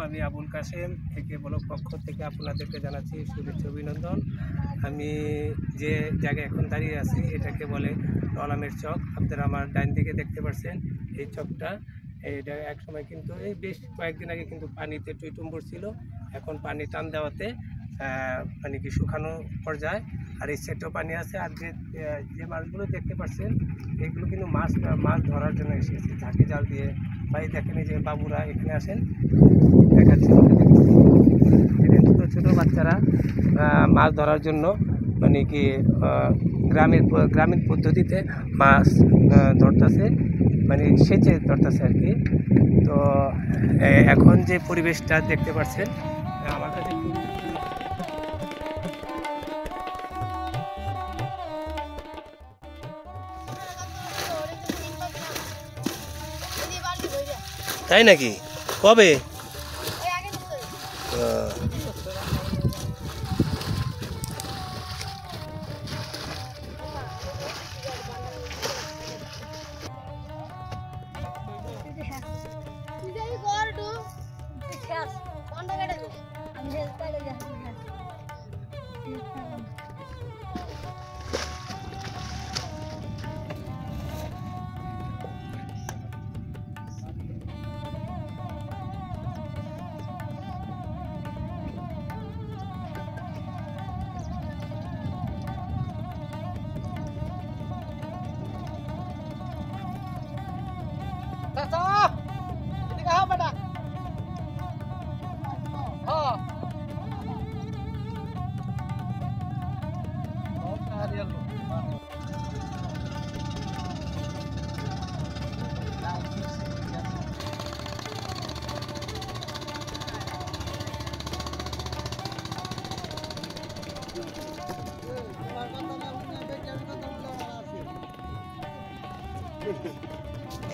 আমি আবুল কাশেম থেকে ব্লক পক্ষ থেকে আপনাদেরকে জানাচ্ছি শুভেচ্ছা অভিনন্দন। আমি যে জায়গায় এখন দাঁড়িয়ে আছি এটাকে বলে রলামের চক। আপনারা আমার ডাইন দিকে দেখতে পাচ্ছেন এই চকটা। এটা এক সময় কিন্তু এই বেশ কয়েকদিন আগে কিন্তু পানিতে টইটুম্বুর ছিল, এখন পানি টান দেওয়াতে মানে কি শুকানো পর্যায়ে। আর এই সেটেও পানি আছে। আর যে মাছগুলো দেখতে পাচ্ছেন এগুলো কিন্তু মাছ ধরার জন্য এসেছে ঝাঁকি জাল দিয়ে। ভাই দেখেন এই যে বাবুরা এখানে আসেন দেখাচ্ছি, ছোটো ছোটো বাচ্চারা মাছ ধরার জন্য মানে কি গ্রামীণ পদ্ধতিতে মাছ ধরতেছে, মানে সেচে ধরতেছে আর কি। তো এখন যে পরিবেশটা দেখতে পাচ্ছেন আমার কাছে তাই নাকি? কবে?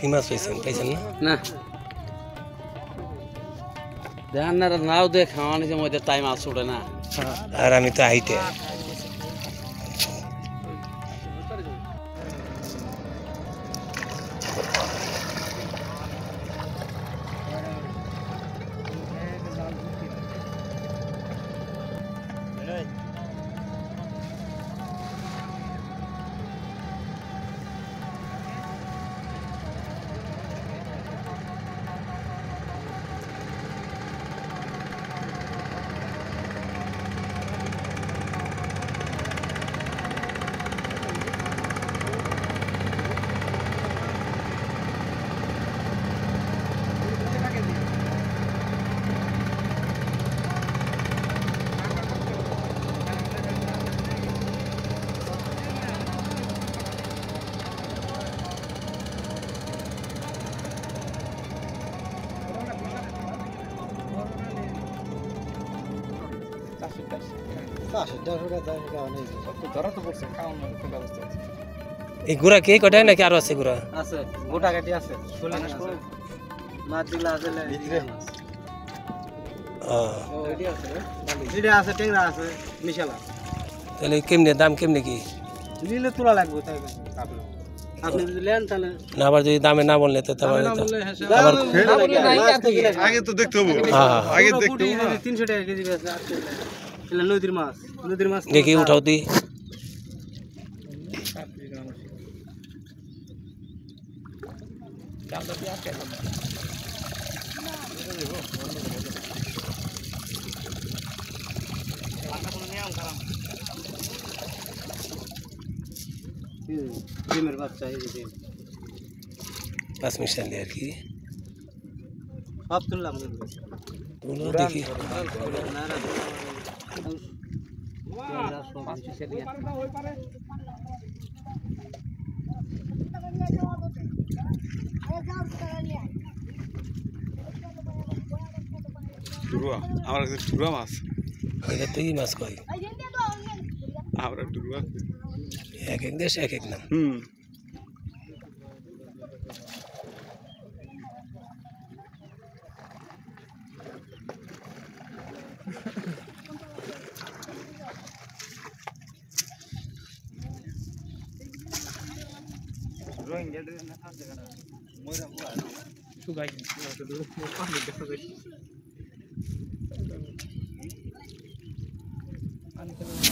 কি মাছ পাইছেন না? দেখেন না নাও দিয়ে খাওয়ানি যে মধ্যে তাই মাছ উঠে না। আর আমি তো হাইটে এই গুড়া কে কটায় নাকি আরো আছে? গুড়া আছে, গোটা কাটি আছে, মাছ দিলা আছে, আছে টেংরা আছে মিশালা। তাহলে কেমনে দাম কেমনে কি নিলে তোলা লাগবে? তাই আপনি যদি নেন তাহলে না, আবার যদি দামে না বললে তো আবার আগে তো দেখতে হবে, আগে দেখতে হবে। 300 টাকা কেজি বেচা আছে। এলা নদীর মাছ দেখি উঠাও দি। ডিমের বাচ্চা এই যে 5 মিশালি আর কি সব তুললাম দেখি। আমার কাছে টুরা মাছ, এটা তো এই মাছ কয়, আমরা টুরা এক এক দেশ এক এক নাম। পানি খেলে